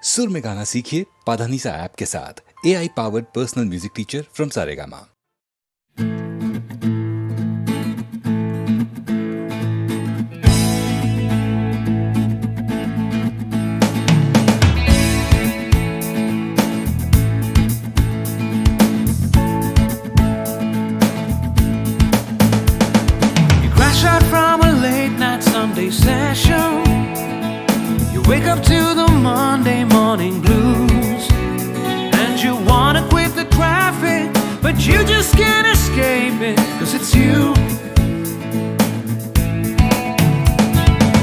सुर में गाना सीखिए पाधानीसा ऐप के साथ। AI powered personal music teacher from Saregama. Out from a late night Sunday session, you wake up to the Monday morning blues, and you wanna quit the traffic, but you just can't escape it, 'cause it's you.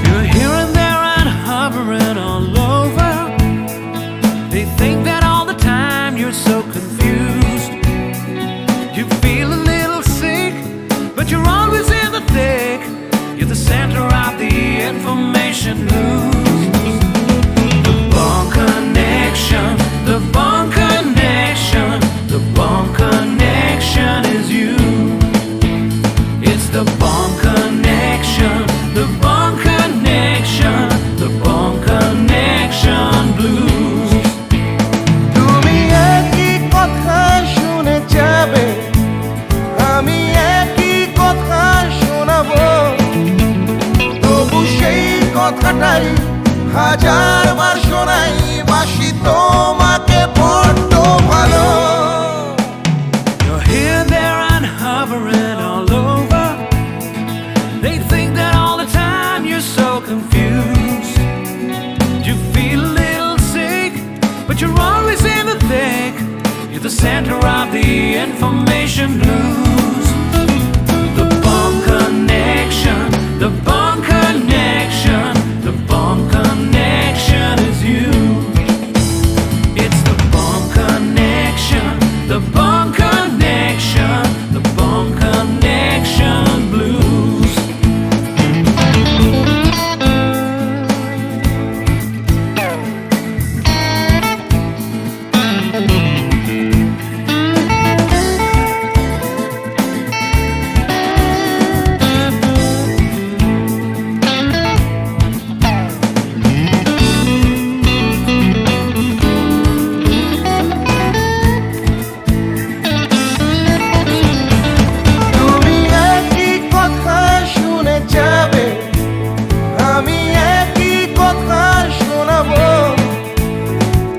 You're here and there and hovering all over. They think that all the time you're so confused. You feel a little sick, but you're always in the thick. You're the center of the information news. The Bond Connection, the Bond Connection, the Bond Connection is you. It's the Bond Connection, the Bond Connection, the Bond Connection blues. তুমি একই কথা শুনে যাবে, আমি একই কথা শোনাবো, তবু সেই কথাটাই হাজারবার শোনাই, বাসি তোমাকে বড্ড ভালো। You're here, there, and hovering all over. They think that all the time you're so confused. You feel a little sick, but you're always in the thick. You're the center of the information news. The Bond Connection, the Bond Connection, the Bond Connection is you. It's the Bond Connection, the Bond Connection, the Bond Connection blues. তুমি একই কথা শুনে যাবে, আমি একই কথা শোনাবো,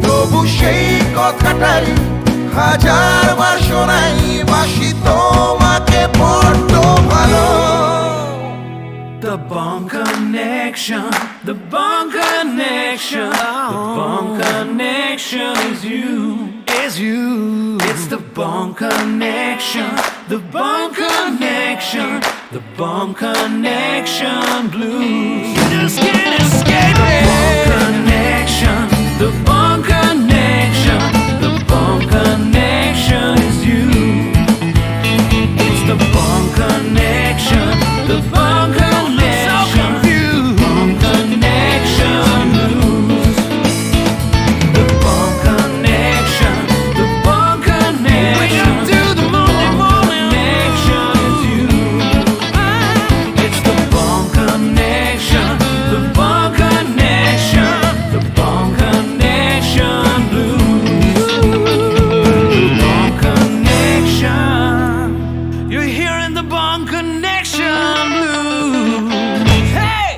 তবু সেই কথাটাই হাজারবার শোনাই, বাসি তোমাকে বড্ড ভালো। The Bond Connection, the Bond Connection, the Bond Connection is you, is you. It's the Bond Connection, the Bond Connection, the Bond Connection blues. You just can't escape it. The Bond Connection, the Bond Connection, the Bond Connection is you. It's the Bond Connection, the Bond Connection, Bond Connection blues. The Bond Connection, the Bond Connection. Wake up to the Monday morning connection is you. It's the Bond Connection, the Bond Connection, the Bond Connection blues. The Bond Connection. You're hearing the Bond Connection blues. Hey!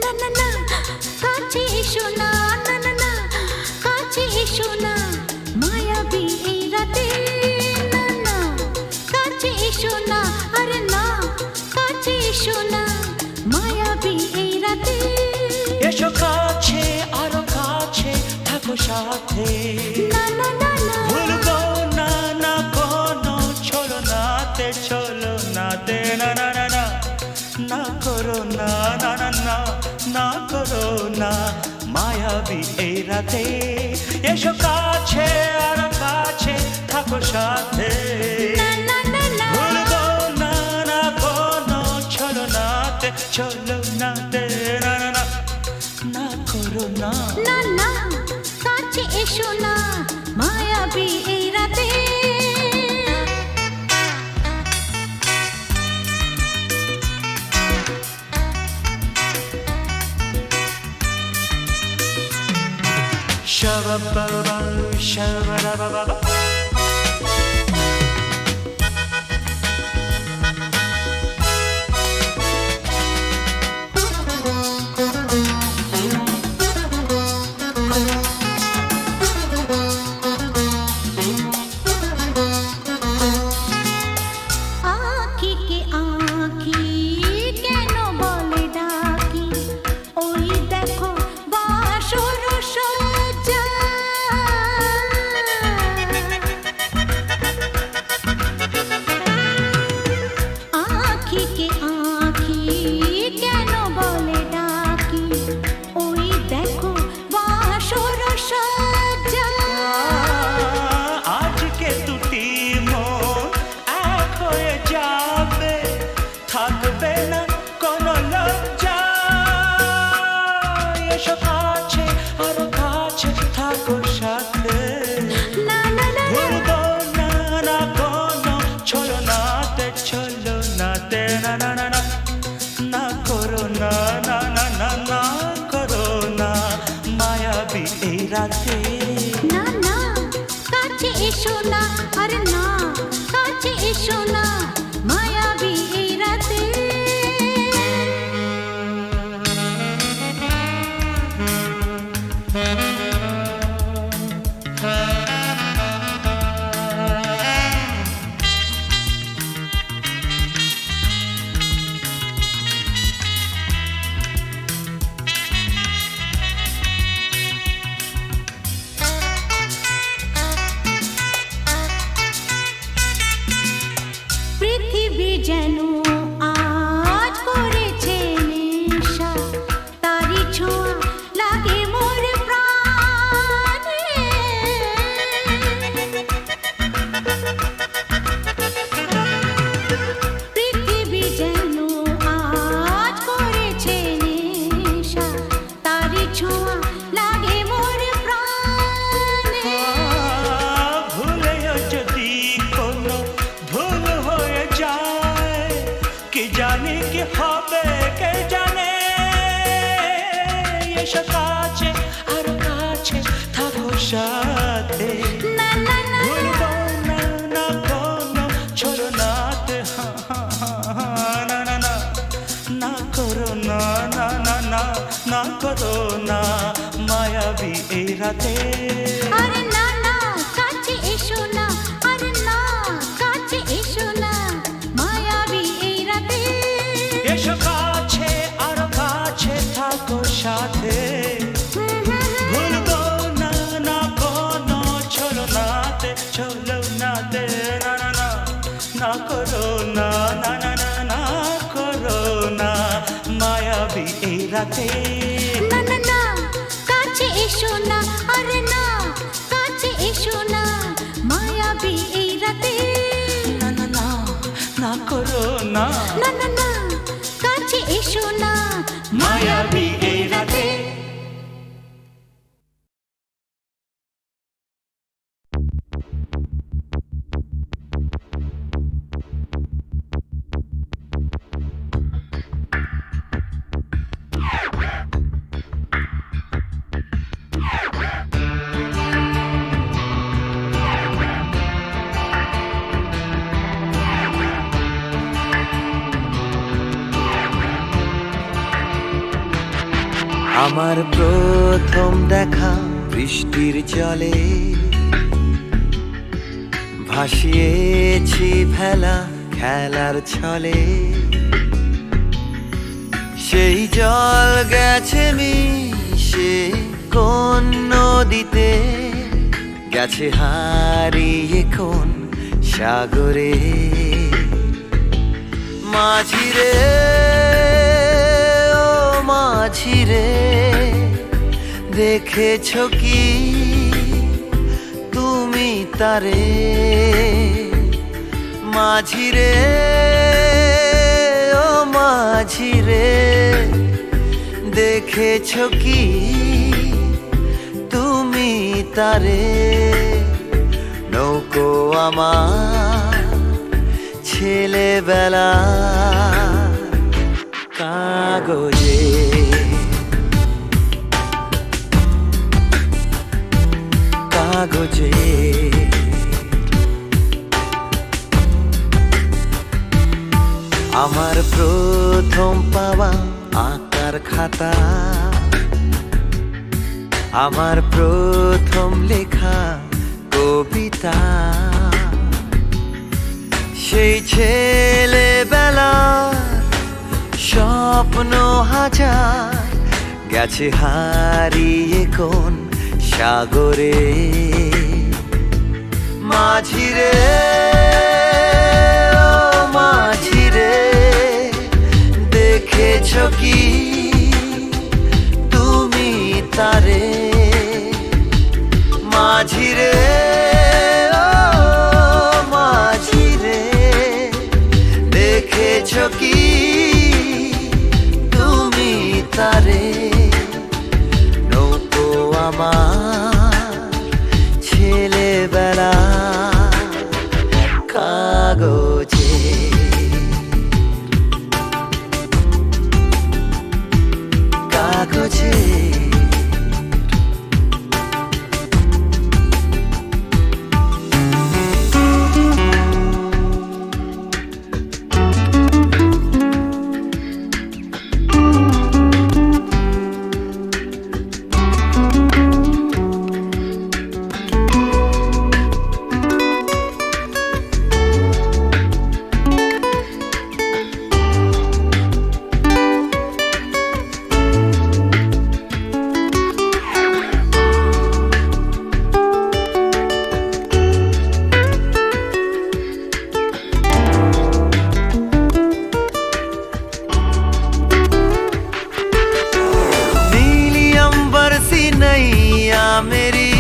না না না কাছে এসো না, না না না কাছে এসো না, মায়াবী এই রাতে, না না কাছে এসো না, আরে না কাছে এসো না, মায়াবী এই রাতে। এসো কাছে আরো কাছে থাকো সাথে, না না না না ভুলবো না না কোনো ছলো নাতে না না না না না করো না না না না না করো না মায়াবী এই রাতে এসো কাছে আর কাছে থাকো সাথে না না না না ভুলবো না না কোনো ছলনাতে ছলনাতে না না না না করো না না না কাছে এসো না মায়াবী এই রাতে Shabba-ba-ba, shabba-da-ba-ba-ba. আঁখি কে আঁখি কেন বলে ডাকি ওই দেখো বাসর সজ্জা আঁখি কে আঁখি কেন বলে ডাকি ওই দেখো বাসর সজ্জা আজকে দুটি মন এক হয়ে যাবে থাকবে না কোনো লজ্জা এসো কাছে আরো কাছে থাকো সাথে না না না ভুলবো না না কোনো ছলনাতে ছলনাতে না না না না না করো না না না না না করো না মায়াবী এই রাতে না না কাছে এসো না আরে না কাছে এসো না মায়াবী এই রাতে পৃথিবী যেন আজ করেছে নেশা তারি ছোঁয়া লাগে মোর প্রাণে পৃথিবী যেন আজ করেছে নেশা তারি ছোঁয়া লাগে মোর প্রাণে ভুলেও যদি কোনো ভুল হয়ে যায় কি জানি কি হবে কে জানে এসো কাছে আর কাছে থাকো সাথে না না না ভুলবো না না কোনো ছলনাতে না না না না করো না না না না না করো না মায়াবী এই রাতে আরে না না কাছে এসো না আরে না কাছে এসো না মায়াবী এই রাতে এসো কাছে আর কাছে থাকো সাথে ভুলবো না না কোনো ছলনাতে ছলনাতে না না না না করো না না না না না করো না মায়াবী এই রাতে না না না কাছে এসো না আরে না কাছে এসো না মায়াবী এই রাতে না না না না করো না না না না কাছে এসো না মায়াবী এই রাতে আমার প্রথম দেখা বৃষ্টির জলে ভাসিয়েছি ভেলা খেলার ছলে সেই জল গেছে মিশে কোন নদীতে গেছে হারিয়ে কোন সাগরে মাঝিরে ও মাঝি রে দেখেছো কি তুমি তারে মাঝি রে ও মাঝি রে দেখেছো কি তুমি তারে নৌকো আমার ছেলেবেলা কাগজে কাগজে আমার প্রথম পাওয়া আঁকার খাতা আমার প্রথম লেখা কবিতা সেই ছেলেবেলার স্বপ্ন হাজার গেছে হারিয়ে কোন সাগরে মাঝি রে ও মাঝি রে দেখেছো কি তুমি তারে মাঝি রে ও মাঝি রে দেখেছো কি তুমি তারে নৌকো আমার ছেলেবেলা কাগজে কাগজে नैया मेरी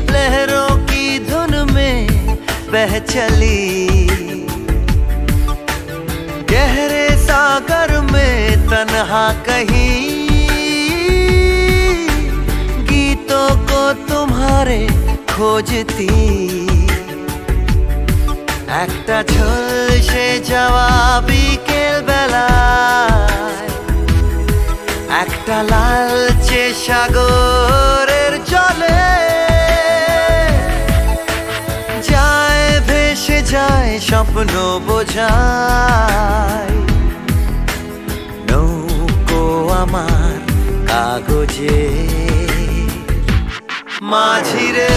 लहरों की धुन में बह चली गहरे सागर में तन्हा कहीं गीतों को तुम्हारे खोजती একটা ঝলসে যাওয়া বিকেল বেলায় একটা লালচে সাগরের জলে যায় ভেসে যায় স্বপ্ন বোঝায় নৌকো আমার কাগজে মাঝি রে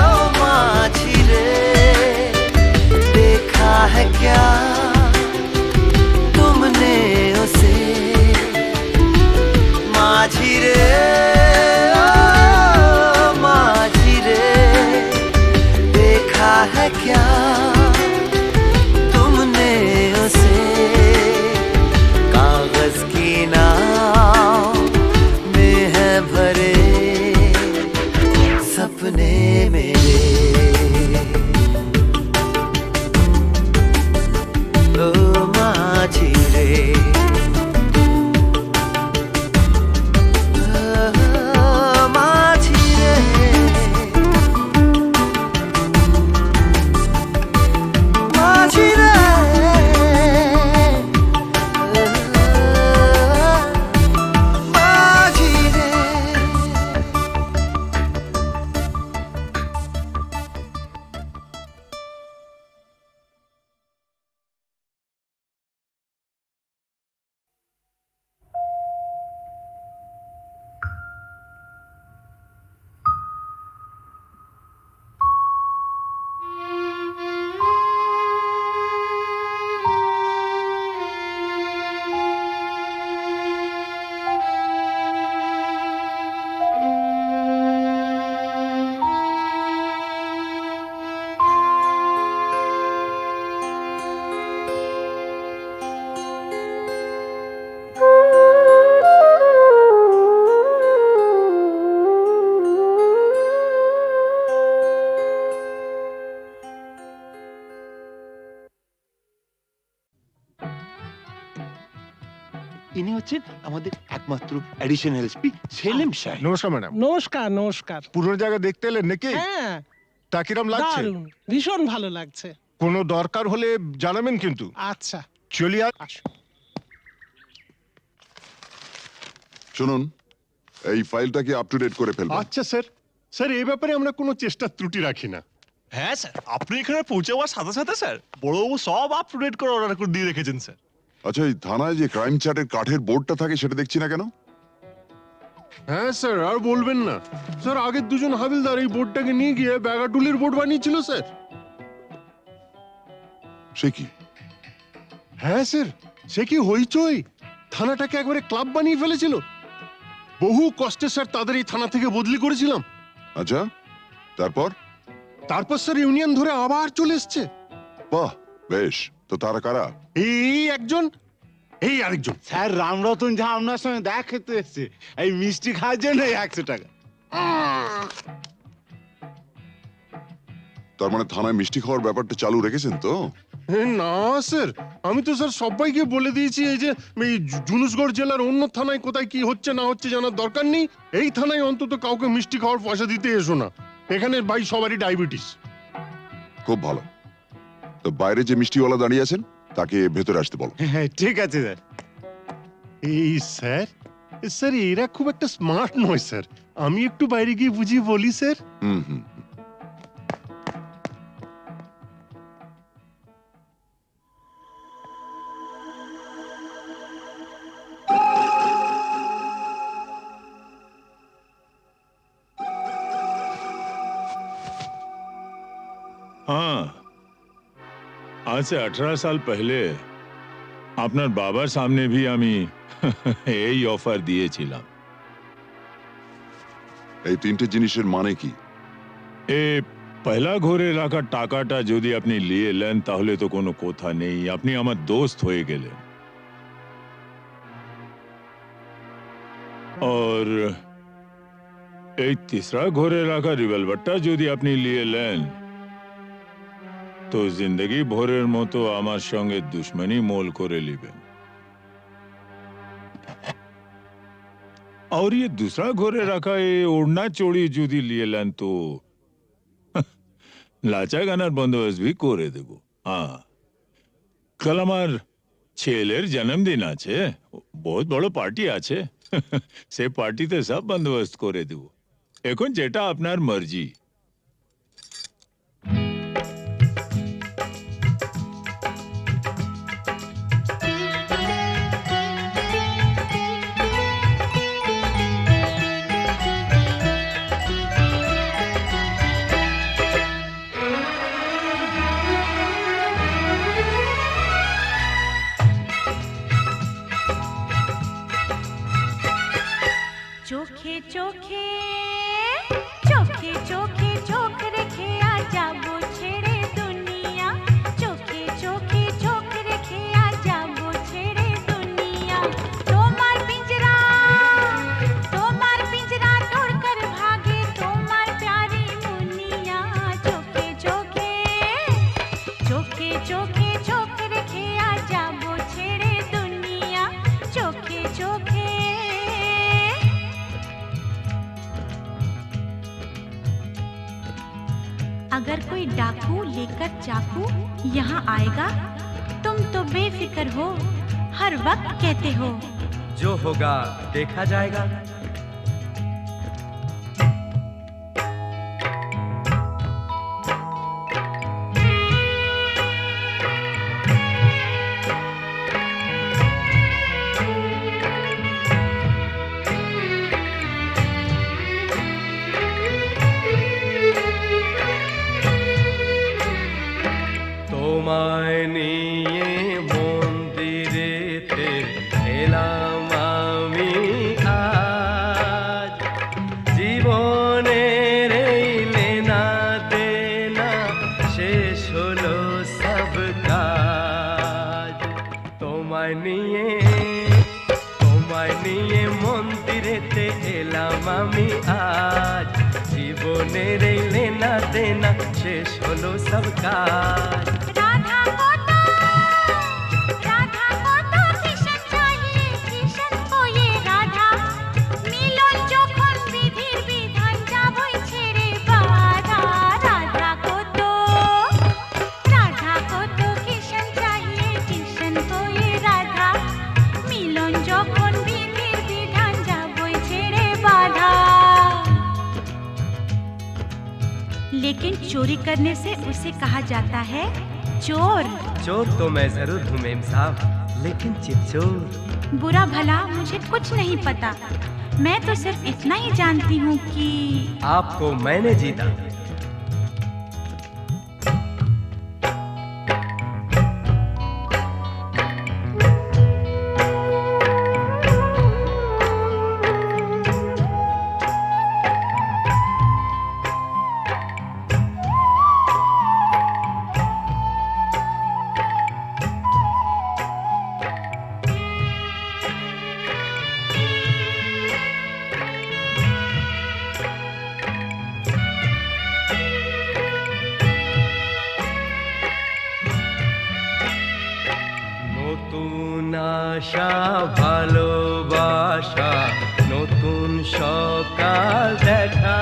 ও মাঝি রে देखा है क्या तुमने उसे माझी रे ओ माझी रे देखा है क्या तुमने ইনি হচ্ছেন আমাদের একমাত্র অ্যাডিশনাল এসপি সেলিম সাহেব। নমস্কার ম্যাডাম। নমস্কার নমস্কার। পুরনো জায়গা দেখতে এলেন নাকি? হ্যাঁ, তা কিরম লাগছে? দারুণ, ভীষণ ভালো লাগছে। কোনো দরকার হলে জানাবেন কিন্তু। আচ্ছা, চলি আর আসুন। শুনুন, এই ফাইলটা কি আপ টু ডেট করে ফেলবেন? আচ্ছা স্যার। স্যার এই ব্যাপারে আমরা কোনো চেষ্টা ত্রুটি রাখি না। হ্যাঁ স্যার, আপনি এখানে পৌঁছে যাওয়ার সাথে সাথে স্যার বড়বাবু সব আপ টু ডেট করে অর্ডার করে দিয়ে রেখেছেন স্যার। আচ্ছা, এই থানায় যে ক্রাইম চ্যাটের কাঠের বোর্ডটা থাকে সেটা দেখছি না কেন? হ্যাঁ স্যার, আর বলবেন না স্যার, আগের দুজন হাবিলদার এই বোর্ডটাকে নিয়ে গিয়ে ব্যাগাটুলির বোর্ড বানিয়েছিল স্যার। সে কি? হ্যাঁ স্যার, সে কি হইচই, থানাটাকে একবারে ক্লাব বানিয়ে ফেলেছিল। বহু কষ্টে স্যার তাদের এই থানা থেকে বদলি করেছিলাম। আচ্ছা, তারপর? তারপর স্যার ইউনিয়ন ধরে আবার চলে এসছে। বাহ, বেশ। তো তারা কারা? এই একজন, এই আরেকজন। স্যার রামরতন যা আপনার সঙ্গে দেখা খেতে এসছে এই মিষ্টি খাওয়ার জন্য 100 টাকা। তার মানে থানায় মিষ্টি খাওয়ার ব্যাপারটা চালু রেখেছেন তো? না স্যার, আমি তো স্যার সবাইকে বলে দিয়েছি এই যে এই জুনুসগড় জেলার অন্য থানায় কোথায় কি হচ্ছে না হচ্ছে জানার দরকার নেই। এই থানায় অন্তত কাউকে মিষ্টি খাওয়ার পয়সা দিতে এসো না। এখানে ভাই সবারই ডায়াবেটিস। খুব ভালো। তো বাইরে যে মিষ্টিওয়ালা দাঁড়িয়ে আছেন তাকে ভেতরে আসতে বলো। হ্যাঁ ঠিক আছে স্যার। এই স্যার, স্যার এরা খুব একটা স্মার্ট নয় স্যার। আমি একটু বাইরে গিয়ে বুঝিয়ে বলি স্যার। হুম হুম। हाँ, आज से 18 साल पहले আপনার বাবার সামনে भी আমি এই অফার দিয়েছিলাম। এই তিনটে জিনিসের মানে কি? এই পয়লা ঘরে রাখা টাকাটা যদি আপনি নিয়ে নেন তাহলে তো কোনো কথা নেই, আপনি আমার দোস্ত হয়ে গেলেন। और এই तीसरा ঘরে রাখা রিভলভারটা যদি আপনি নিয়ে নেন তো जिंदगी ভরের মতো আমার সঙ্গে দুশ্মনী মোল করে নেবেন। और ये दूसरा घरे रखा ये ओढ़ना चोड़ी যদি लिए लें तो লাচা গানার বন্দোবস্ত भी করে দেব। হ্যাঁ, কাল আমার ছেলের জন্মদিন আছে, বহুত বড় পার্টি আছে, সে পার্টিতে সব বন্দোবস্ত করে দেব। এখন যেটা আপনার মর্জি। চোখে চোখে চোখে চোখে চোখ রেখে আজ যাবো ছেড়ে দুনিয়া। চোখে চোখে চোখ রেখে আজ যাবো ছেড়ে দুনিয়া। তোমার পিंजरा तोड़कर भागे তোমার प्यारी मुनिया। চোখে চোখে চোখে চোখে চোখ রেখে আজ যাবো ছেড়ে দুনিয়া। চোখে চোখে अगर कोई डाकू लेकर चाकू यहाँ आएगा तुम तो बेफिक्र हो, हर वक्त कहते हो जो होगा देखा जाएगा। তোমায় নিয়ে মন্দিরেতে এলাম আমি আজ। জীবনের এই লেনা দেনা শেষ হলো সব কাজ। তোমায় নিয়ে মন্দিরেতে এলাম আমি আজ। জীবনের এই লেনা দেনা শেষ হলো সব কাজ। রাধা को तो किशन चाहिए, लेकिन चोरी करने से उसे कहा जाता है चोर। चोर तो मैं जरूर हूँ मेम साहब, लेकिन चितचोर। बुरा भला मुझे कुछ नहीं पता, मैं तो सिर्फ इतना ही जानती हूँ कि आपको मैंने जीता। নতুন আশা ভালোবাসা, নতুন সকাল দেখা,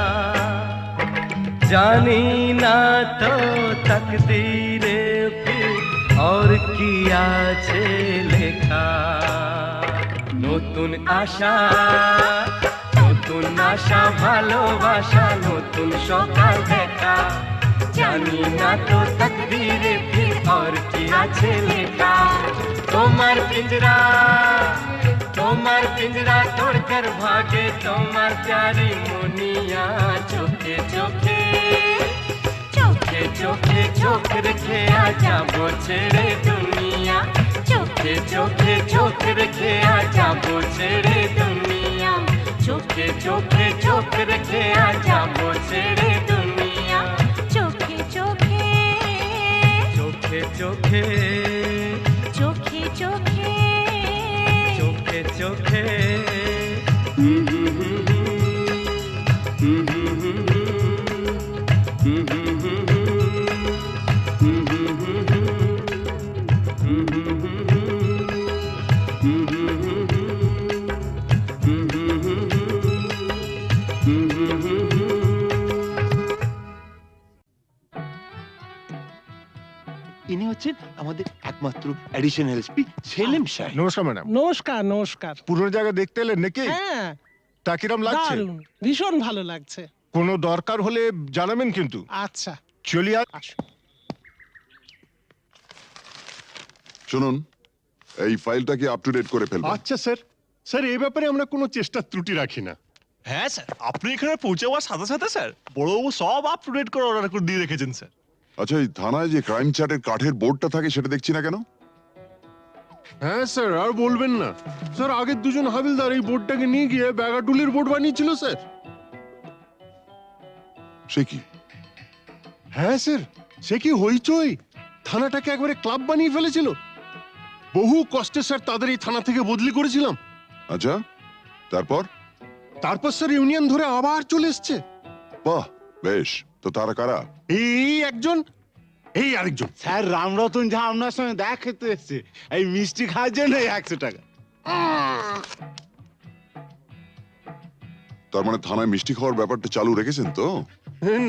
জানি না তো তকদীরে ফির और কি আছে লেখা। নতুন আশা, নতুন আশা ভালোবাসা, নতুন সকাল দেখা, জানি না তো তকদীরে ফির और কি আছে লেখা। তোমার পিঞ্জরা, তোমার পিঞ্জরা তোড়কর ভাগে তোমার প্যারি মুনিয়া, চোখে চোখে চোখে চোখে চোখ রেখে আজাবো ছেড়ে দুনিয়া, চোখে চোখে চোখ রেখে আজাবো ছেড়ে দুনিয়া, চোখে চোখে চোখ রেখে আজাবো ছেড়ে দুনিয়া, চোখে চোখে চোখে চোখে চোখে চোখে চোখে চোখে ইনি হচ্ছেন আমাদের একমাত্র অ্যাডিশনাল এসপি সেলিম সাহেব। নমস্কার ম্যাডাম। নমস্কার নমস্কার। পুরো জায়গা দেখতে এলেন নাকি? হ্যাঁ, তা কিরম লাগছে? দারুণ, ভীষণ ভালো লাগছে। কোনো দরকার হলে জানাবেন কিন্তু। আচ্ছা, চলি আর আসুন। শুনুন, এই ফাইলটাকে আপ টু ডেট করে ফেলবেন। আচ্ছা স্যার। স্যার এই ব্যাপারে আমরা কোনো চেষ্টা ত্রুটি রাখি না। হ্যাঁ স্যার, আপনি এখানে পৌঁছাবার সাথে সাথে স্যার বড়বাবু সব আপ টু ডেট করে অর্ডার করে দিয়ে রেখেছেন স্যার। আচ্ছা, এই থানায় যে ক্রাইম চ্যাটের কাঠের বোর্ডটা থাকে সেটা দেখছি না কেন? হ্যাঁ স্যার, আর বলবেন না স্যার, আগের দুজন হাবিলদার এই বোর্ডটাকে নিয়ে গিয়ে ব্যাগাটুলির বোর্ড বানিয়েছিল স্যার। সে কি? হ্যাঁ স্যার, সে কি হইচই, থানাটাকে একবারে ক্লাব বানিয়ে ফেলেছিল। বহু কষ্টে স্যার তাদের এই থানা থেকে বদলি করেছিলাম। আচ্ছা, তারপর? তারপর স্যার ইউনিয়ন ধরে আবার চলে এসছে। বাহ, বেশ। তো তারা কারা? এই একজন, এই আরেকজন। স্যার রামরতন ঝা আপনার সঙ্গে দেখা খেতে এসছে এই মিষ্টি খাওয়ার জন্য 100 টাকা। তার মানে থানায় মিষ্টি খাওয়ার ব্যাপারটা চালু রেখেছেন তো?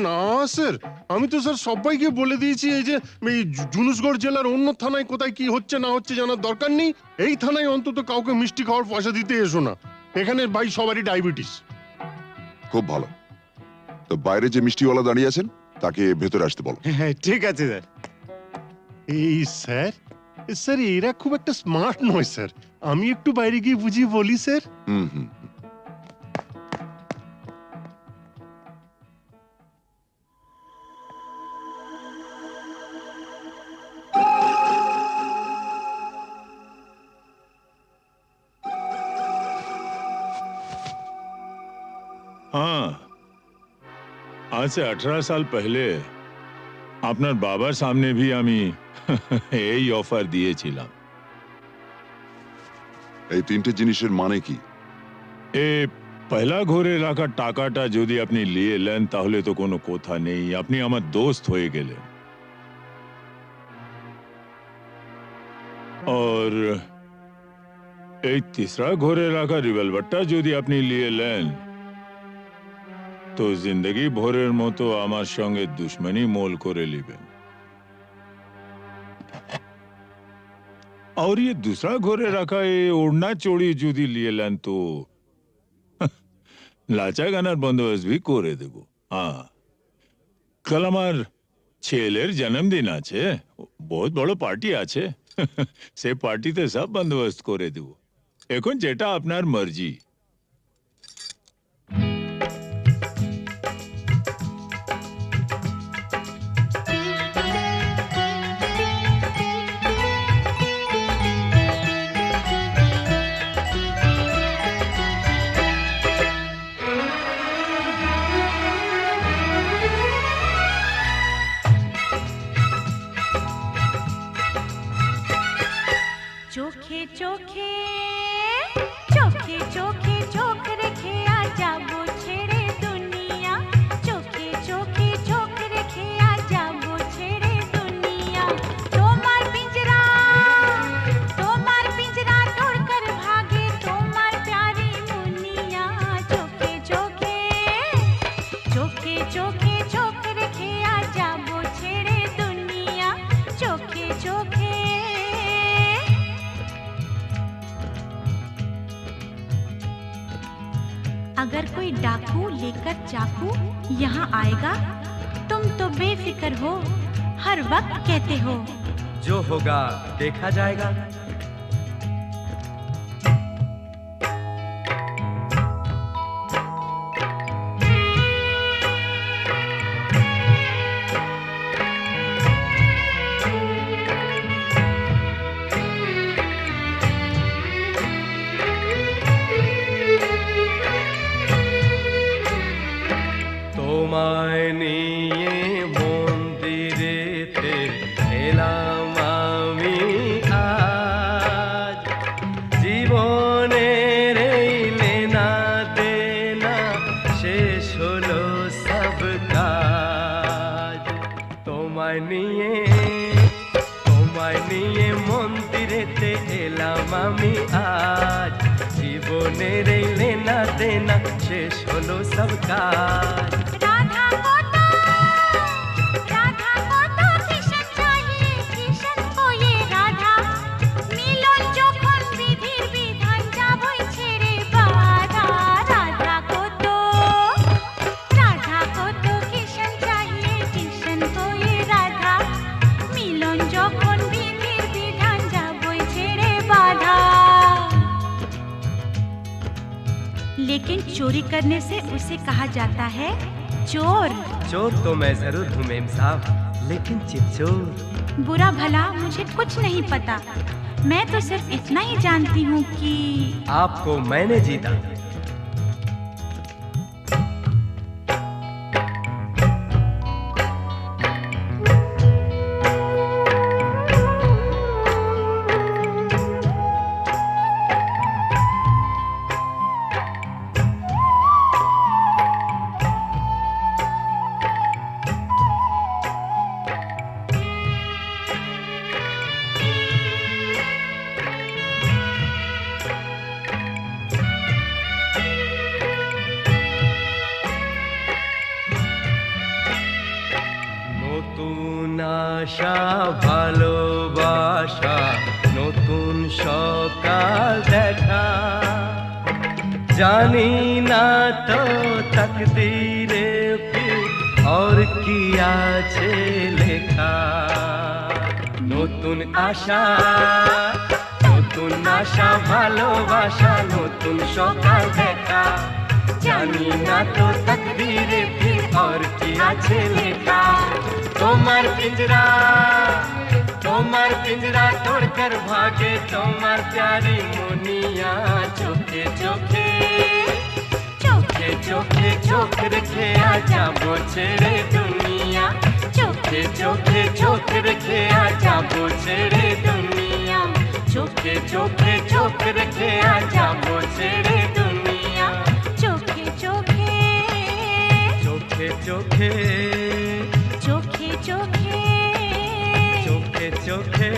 না স্যার, আমি তো স্যার সবাইকে বলে দিয়েছি এই যে এই জুনুসগড় জেলার অন্য থানায় কোথায় কি হচ্ছে না হচ্ছে জানার দরকার নেই। এই থানায় অন্তত কাউকে মিষ্টি খাওয়ার পয়সা দিতে এসো না। এখানে ভাই সবারই ডায়াবেটিস। খুব ভালো। তো বাইরে যে মিষ্টিওয়ালা দাঁড়িয়ে আছেন তাকে ভেতরে আসতে বলো। হ্যাঁ ঠিক আছে স্যার। এই স্যার, স্যার এরা খুব একটা স্মার্ট নয় স্যার, আমি একটু বাইরে গিয়ে বুঝিয়ে বলি স্যার। হুম হুম। हाँ, आज से 18 साल पहले আপনার বাবার সামনে भी আমি এই অফার দিয়েছিলাম। এই তিনটে জিনিসের মানে কি? এ পয়লা ঘরে রাখা টাকাটা যদি আপনি নিয়ে নেন তাহলে তো কোনো কথা নেই, আপনি আমার দোস্ত হয়ে গেলেন। और এই तीसरा ঘরে রাখা রিভলভারটা যদি আপনি নিয়ে নেন তো জিন্দগি ভরের মতো আমার সঙ্গে দুশ্মনী মোল করে নেবেন। और ये दूसरा घरे रखा ये ओढ़ना चोड़ी जुदी लिए लेन तो लाचा गानार बंदोबस्त भी करे देबो। हाँ, কাল আমার ছেলের জন্মদিন আছে, বহুত বড় পার্টি আছে। সে পার্টিতে সব বন্দোবস্ত করে দেব। এখন যেটা আপনার মর্জি। চোখে চোখে চোখে চোখে চোখ রেখে আজ যাবো ছেড়ে দুনিয়া, চোখে চোখে চোখ রেখে আজ যাবো ছেড়ে দুনিয়া। তোমার পিंजरा तोड़ कर भागे তোমার प्यारी मुनिया, চোখে চোখে চোখে চোখে চোখ রেখে আজ যাবো ছেড়ে দুনিয়া, চোখে চোখে। अगर कोई डाकू लेकर चाकू यहाँ आएगा, तुम तो बेफिक्र हो, हर वक्त कहते हो जो होगा देखा जाएगा। তোমায় নিয়ে মন্দিরেতে এলাম আমি আজ, জীবনের এই লেনা দেনা শেষ হলো সব কাজ। তোমায় নিয়ে মন্দিরেতে এলাম আমি আজ, জীবনের এই লেনা দেনা শেষ হলো সব কাজ। राधा को तो किशन चाहिए, किशन को ये राधा, मिलन যখন বিধির বিধান যাবই ছেড়ে বাধা। राधा को तो किशन चाहिए, किशन को ये राधा, मिलन যখন বিধির বিধান যাবই ছেড়ে বাধা। लेकिन चोरी करने से उसे कहा जाता है चोर। चोर तो मैं जरूर हूँ मेम साहब, लेकिन चितचोर। बुरा भला मुझे कुछ नहीं पता, मैं तो सिर्फ इतना ही जानती हूँ कि आपको मैंने जीता। নতুন আশা ভালোবাসা, নতুন সকাল দেখা, জানি না তো তকদীরে ফির और কি আছে লেখা। নতুন আশা ভালোবাসা, নতুন সকাল দেখা, জানি না তো তকদীরে ফির और কি আছে লেখা। তোমার পিंजरा तोड़कर भागे তোমার प्यारी मुनिया, चोखे चोखे चोखे चोखे चोख रखे आ जाबो ছেড়ে दुनिया, चोखे चोखे चोख रखे आ जाबो ছেড়ে दुनिया, चोखे चोखे चोख रखे आ जाबो ছেড়ে दुनिया, चोखे चोखे चोखे चोखे चोखे चोखे चोखे चोखे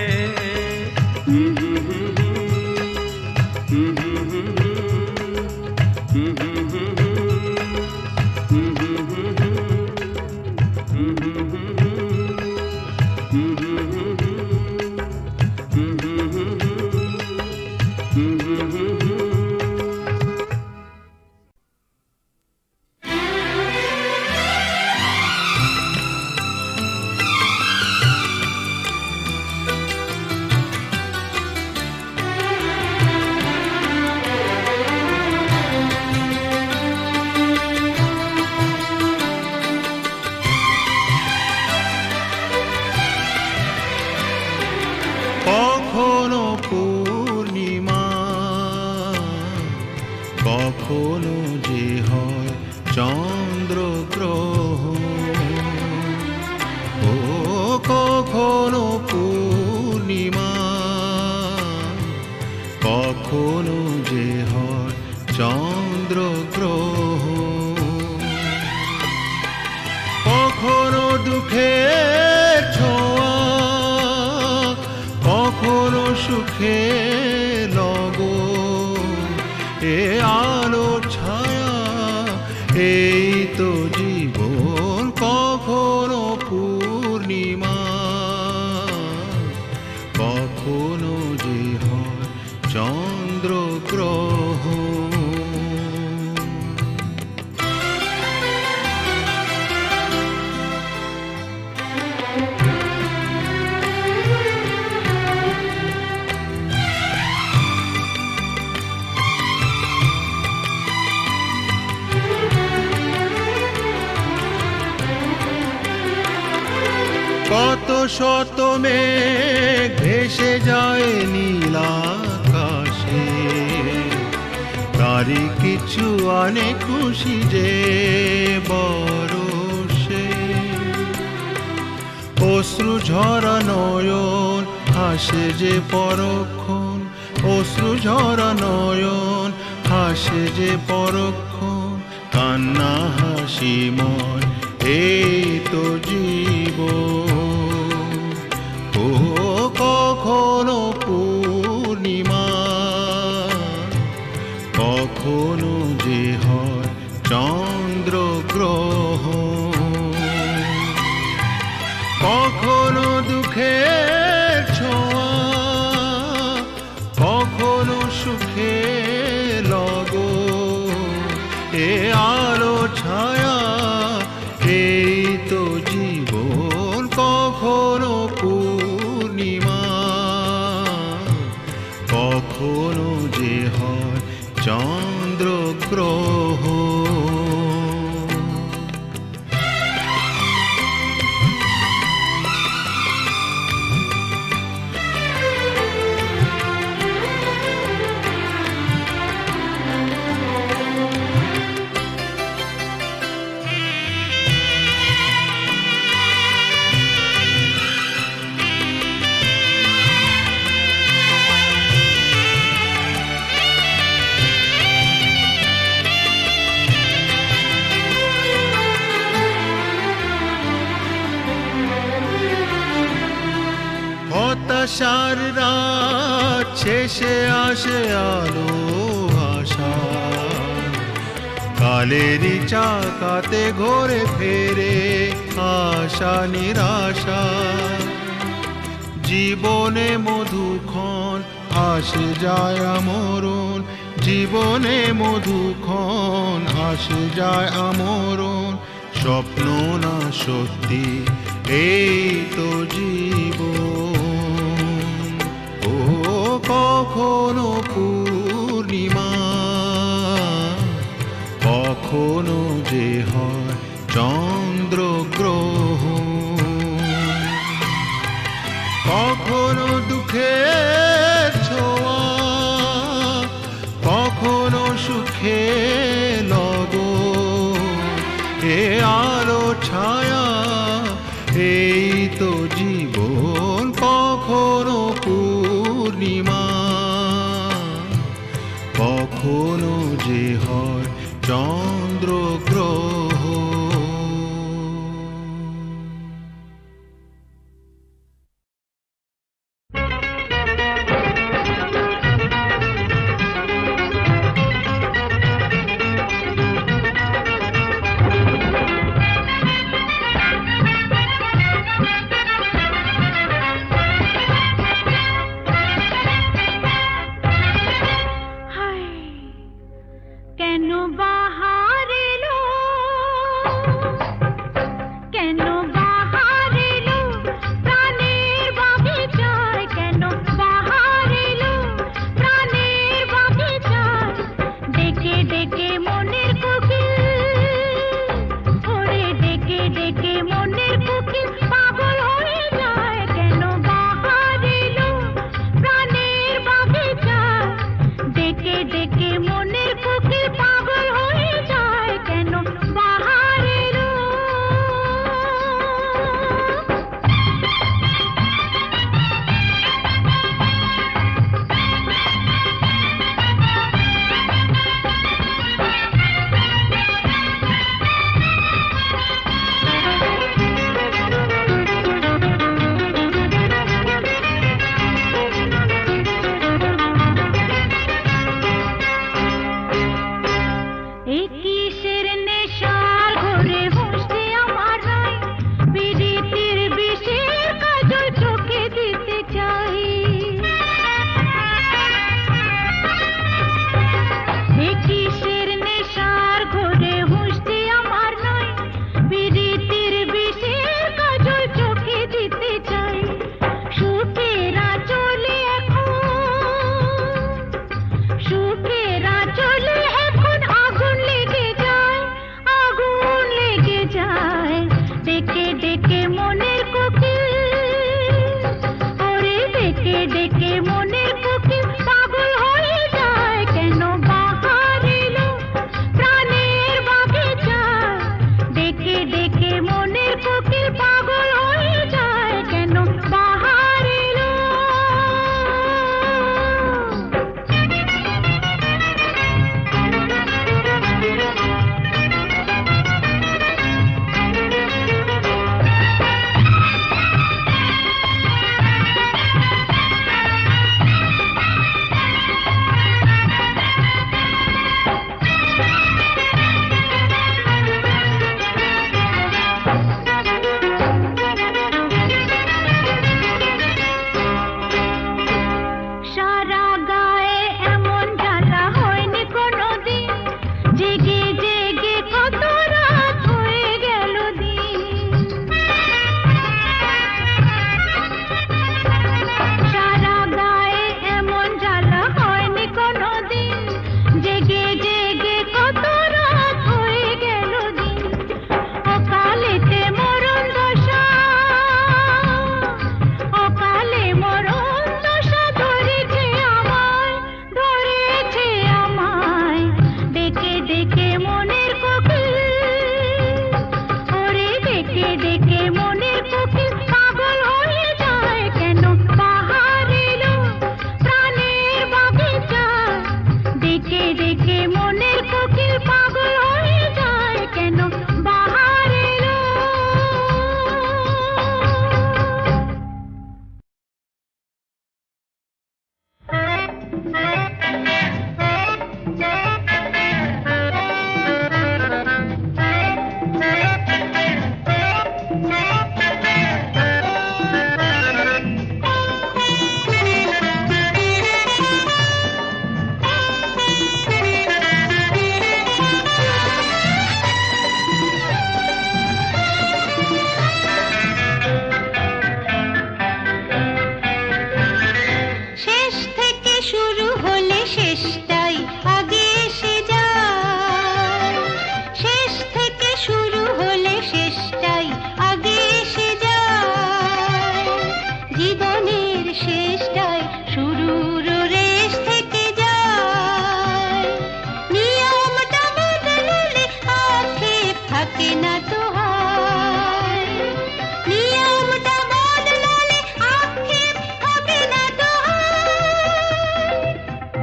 কখনো যে হয় চন্দ্রগ্রহণ, কখনো দুঃখের ছোঁয়া, কখনো সুখে লগন, এ আলো ছায়া এই তো জীবন, কখনো পূর্ণিমা, কখনো যে হয় চন্দ্রগ্রহণ। কত শত মেঘ ভেসে যায় নীল আকাশে, তারই কিছু আনে খুশি যে বরষে। অশ্রু ঝরা নয়ন হাসে যে পরক্ষণ, অশ্রু ঝরা নয়ন হাসে যে পরক্ষণ, কান্না হাসিময় এই তো জীবন। ও কখনো পূর্ণিমা, কখনো যে হয় চন্দ্রগ্রহণ, কখনো দুঃখের ছোঁয়া, কখনো সুখে লগন, এ আলো ছায়া এই তো জীবন, কখনো পূর্ণিমা, কখনো যে হয় চন্দ্রগ্রহণ। হতাশার রাত শেষে আসে আলো আশা, কালেরই চাকাতে ঘোরে ফেরে আশা নিরাশা। জীবনে মধুক্ষণ আসে যায় আমরণ, জীবনে মধুক্ষণ আসে যায় আমরণ, স্বপ্ন না সত্যি এই তো জীবন। ও কখনো পূর্ণিমা, কখনো যে হয় চন্দ্রগ্রহণ, কখনো দুঃখের ছোঁয়া, কখনো সুখে লগন, এ আলো ছায়া এই তো জীবন, কখনো পূর্ণিমা, কখনো যে হয় চন্দ্রগ্রহণ। কেন বাহা শেষ থেকে শুরু হলে শেষটাই আগে এসে যায়, শেষ থেকে শুরু হলে শেষটাই আগে এসে যায়, জীবনের শেষটাই শুরুর রেশ থেকে যায়, নিয়মটা বদলালে আক্ষেপ থাকে না তো হয়, নিয়মটা বদলালে আক্ষেপ থাকে না তো হয়,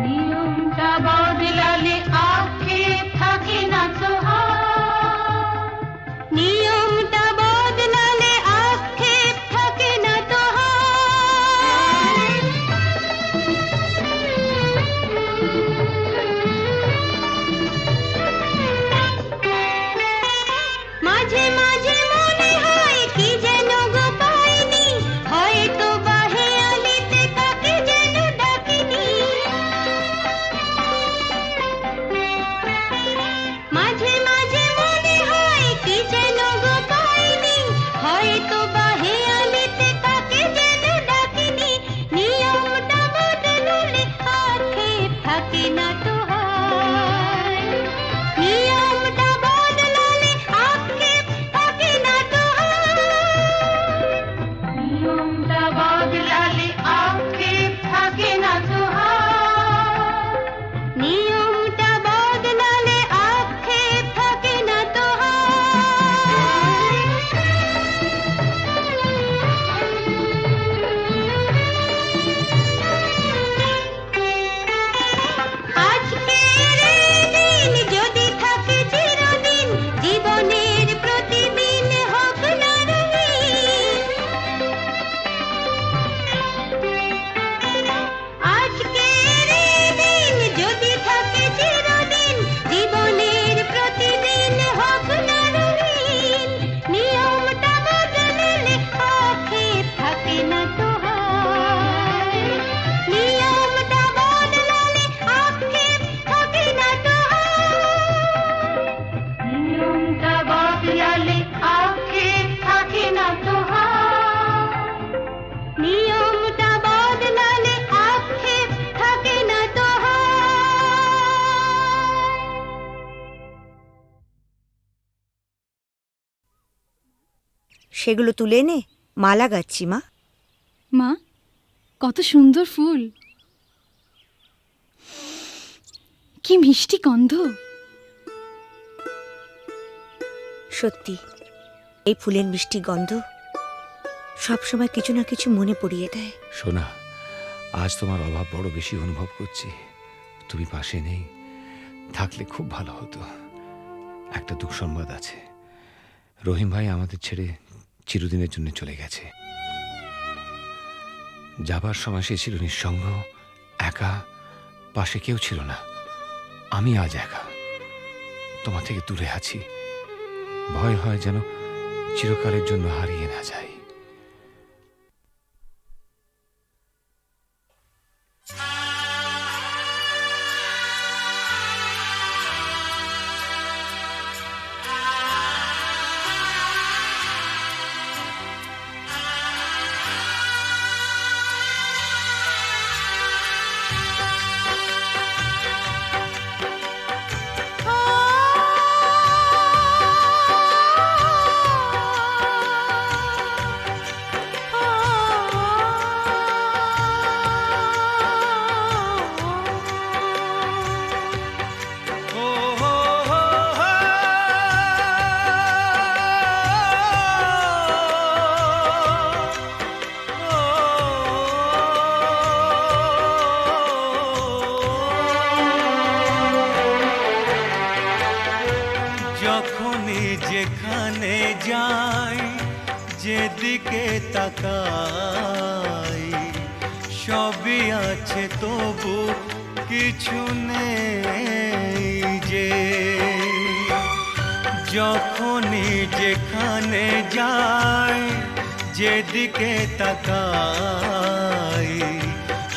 নিয়মটা বদলালে আক্ষেপ থাকে না তো হয়, নিয়মটা বদলালে আক্ষেপ থাকে না তো মাঝে মাঝে মনে হয় কি যেন গো পাইনি, হয়তো বা হেয়ালিতে কাকে যেন ডাকিনি, মাঝে মাঝে মনে হয় কি যেন গো পাইনি, হয়তো বা হেয়ালিতে কাকে যেন ডাকিনি, নিয়মটা বদলালে আক্ষেপ থাকে না তো হয়, নিয়মটা বদলালে আক্ষেপ থাকে না তো হয়, নিয়মটা বদলালে আক্ষেপ থাকে না তো হয়, নিয়মটা বদলালে আক্ষেপ থাকে না তো আজকের এই দিন যদি থাকে চিরদিন, জীবনের প্রতিদিন হোক না রঙিন, আজকের এই দিন যদি থাকে চিরদিন, জীবনের প্রতিদিন হোক না রঙিন, নিয়মটা বদলালে আক্ষেপ থাকে না তো হয়, নিয়মটা বদলালে আক্ষেপ থাকে না তো হয়, নিয়মটা বদলালে আক্ষেপ থাকে না তো হয়, নিয়মটা বদলালে আক্ষেপ থাকে না তো সেগুলো তুলে এনে মালা গাচ্ছি মা। মা, কত সুন্দর ফুল, কি মিষ্টি গন্ধ। সত্যি এই ফুলের মিষ্টি গন্ধ সবসময় কিছু না কিছু মনে পড়িয়ে দেয়। সোনা, আজ তোমার অভাব বড় বেশি অনুভব করছি। তুমি পাশে নেই, থাকলে খুব ভালো হতো। একটা দুঃসংবাদ আছে, রহিম ভাই আমাদের ছেড়ে চিরদিনের জন্য চলে গেছে। যাবার সময় সে ছিল নিঃসঙ্গ, একা, পাশে কেউ ছিল না। আমি আজ একা, তোমার থেকে দূরে আছি। ভয় হয় যেন চিরকালের জন্য হারিয়ে না যাই। যেখানে যাই, যেদিকে তাকাই, সবই আছে তবু কিছু নেই যে যখনই যেখানে যাই যেদিকে তাকাই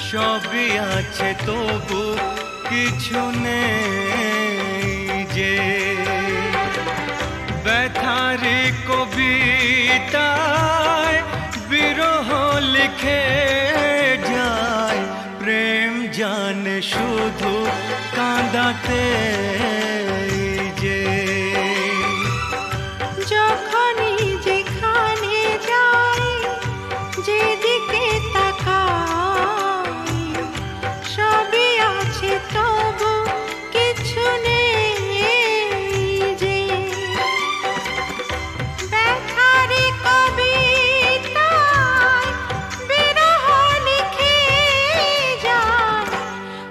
সবই আছে তবু কিছু নেই যে ব্যথারি কবিতায় বিরহ লিখে যায় প্রেম জানে শুধু কাঁদাতে যে যখনই যেখানে যাই যেদিকে তাকাই সবই আছে তবু কিছু নেই যে ব্যথারি কবিতায় বিরহ লিখে যায়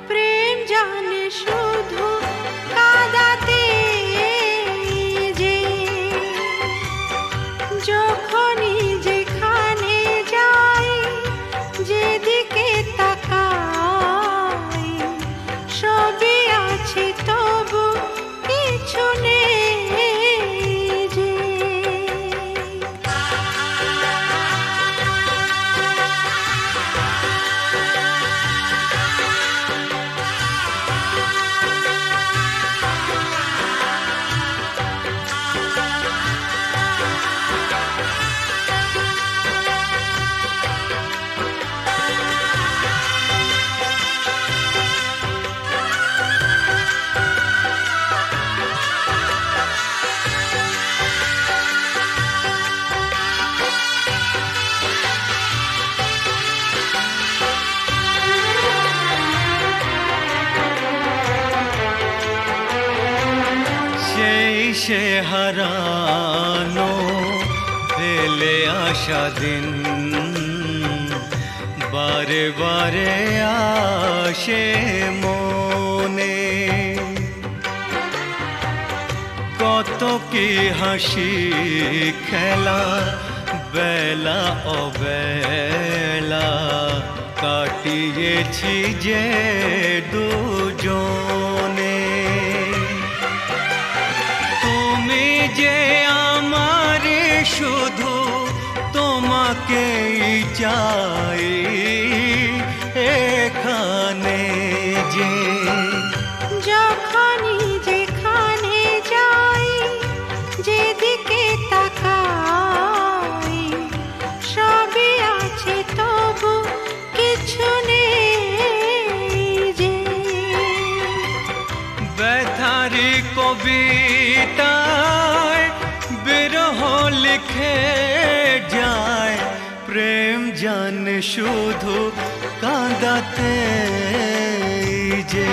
প্রেম জানে শুধু কাঁদাতে যে যখনই যেখানে যাই যেদিকে তাকাই সবই আছে তবু কিছু নেই যে সেই সে হারানো ফেলে আসা দিন বারে বারে আসে মনে কত কি হাসি খেলা বেলা অবেলা কাটিয়েছি যে দুজনে তুমি যে আমার শুধু তোমাকেই চাই এখানে যে যখনই যেখানে যাই যেদিকে তাকাই সবই আছে তবু কিছু নেই যে ব্যথারি কবিতায় বিরহ লিখে যায় প্রেম জানে শুধু কাঁদাতে যে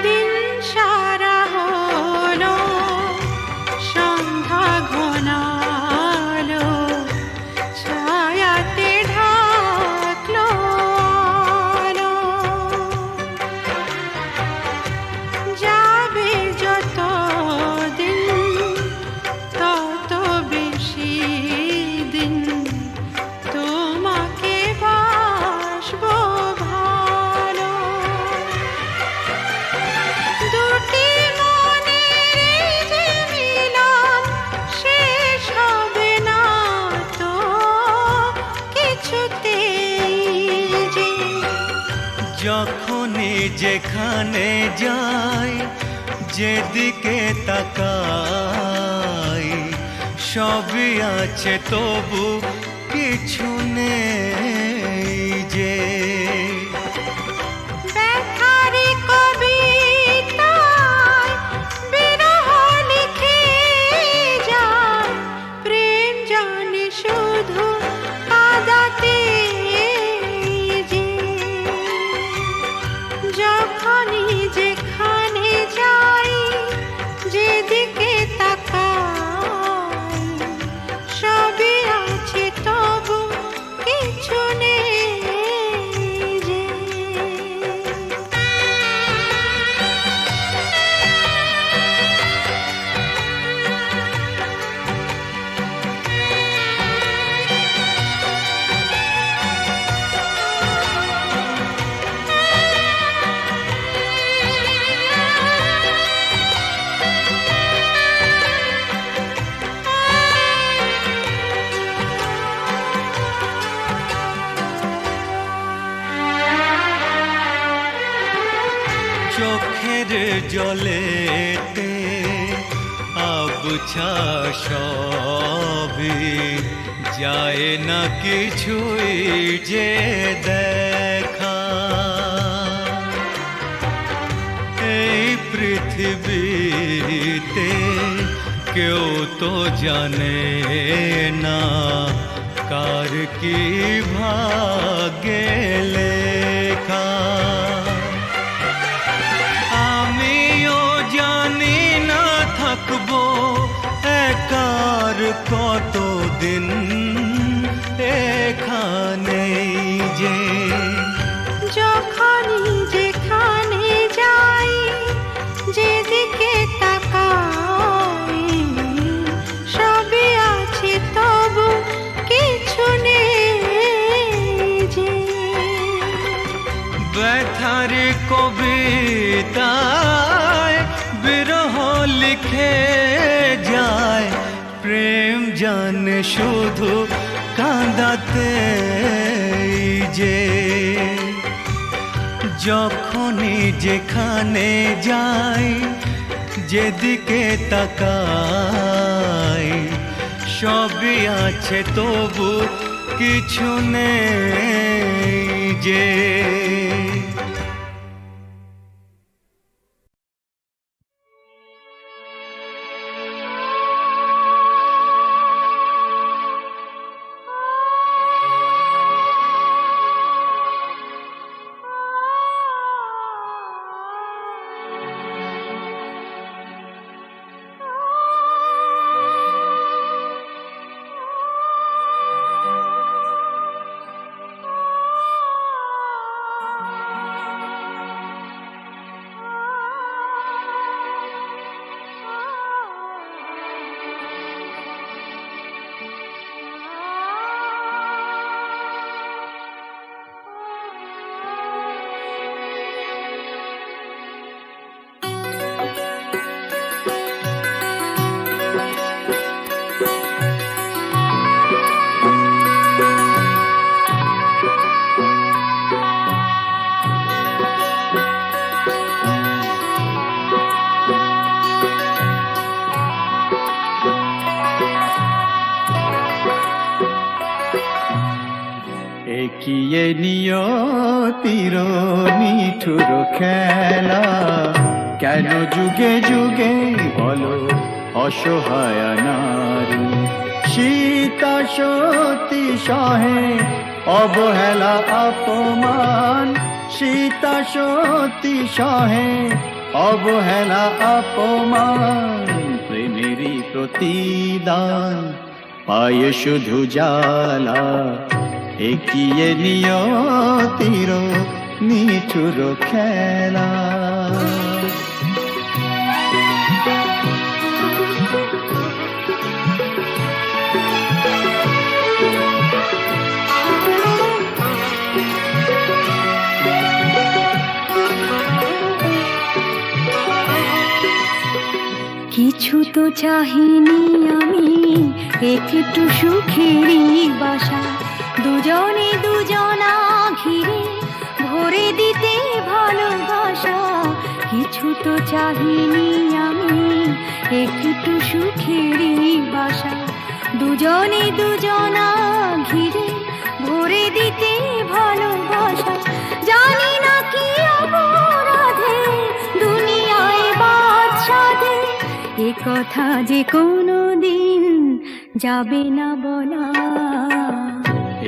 দিন সারা হলো সন্ধ্যা ঘনালো ছায়াতে ঢাকলো আলো যাবে যত দিন তত বেশি দিন তোমাকে বাসবো ভালো দুটি মনের যে মিলন শেষ হবে না তো কিছুতেই যে যখনই যেখানে যাই যেদিকে তাকাই সবই আছে তবু কিছু নেই যে ব্যথারি কবিতায় বিরহ লিখে যায় প্রেম জানে শুধু জলেতে আবছা সবই যায় না কিছুই যে দেখা। এই পৃথিবীতে কেউ তো জানে না কার কি ভাগ্যে লেখা। আমিও জানি না থাকবো একার কতদিন এখানে যে। যখনই যেখানে যাই যেদিকে তাকাই সবই আছে তবু কিছু নেই যে। ব্যথার কবিতায় বিরহ লিখে যায় প্রেম জানে শুধু কাঁদাতে যে। যখনই যেখানে যাই যেদিকে তাকাই সবই আছে তবু কিছু নেই যে। একিয়ে নিয়তির নিঠুর খেলা কেন যুগে যুগে বলো অসহায় নারী। সীতা সতী সহে অবহেলা অপমান। সীতা সতী সহে অবহেলা অপমান। প্রেমেরই প্রতিদান পায়ে শুধু জ্বালা। একিয়ে নিয়তির নিঠুর খেলা। কিছু তো চাহিনি আমি একটু সুখেরই বাসা। দুজনে দুজনা ঘিরে ভরে দিতে ভালোবাসা। কিছু তো চাহিনি আমি একটু সুখেরই বাসা। দুজনে দুজনা ঘিরে ভরে দিতে ভালোবাসা। জানি না কি অপরাধে দুনিয়ায় বাদ সাধে এ কথা যে কোনো দিন যাবে না বলা।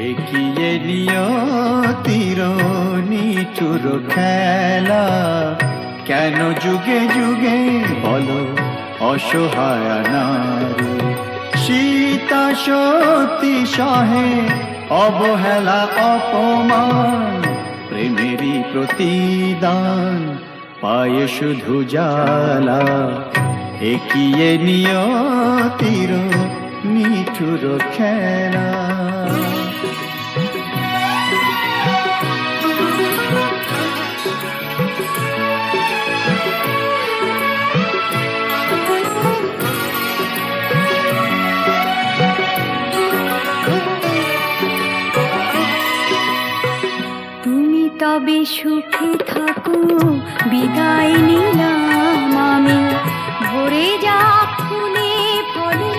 একিয়ে নিয়তির নিঠুর খেলা কেন যুগে যুগে বলো অসহায় নারী। সীতা সতী সহে অবহেলা অপমান। প্রেমেরই প্রতিদান পায়ে শুধু জ্বালা। একিয়ে নিয়তির নিঠুর খেলা। তুমি তবে তবে সুখে থাকো বিদায় নিলাম আমি ভরে যাক ফুলে ফলে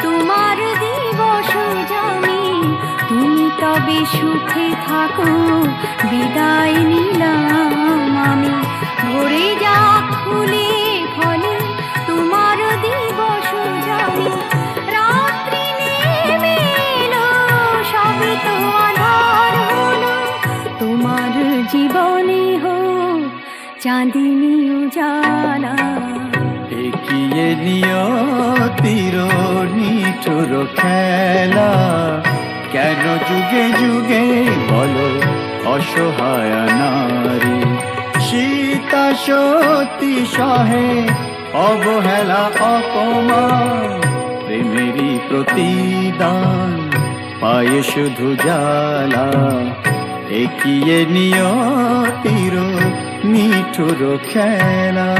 তোমার দিবস জানি তুমি তবে সুখে থাকো বিদায় নিলাম আমি ভরে যাক ফুলে ফলে তোমার দিবস জানি রাত্রি নেমে এলো সবে তো আধার হলো তোমার জীবনে হোক চাঁদিনী উজালা এগিয়ে নিয়তির নিঠুর খেলা কেন যুগে যুগে বলো অসহায় নারী সীতা সতী সহে অবহেলা অপমান প্রেমেরই প্রতিদান পায়ে শুধু জ্বালা এগিয়ে নিয়তির নিঠুর খেলা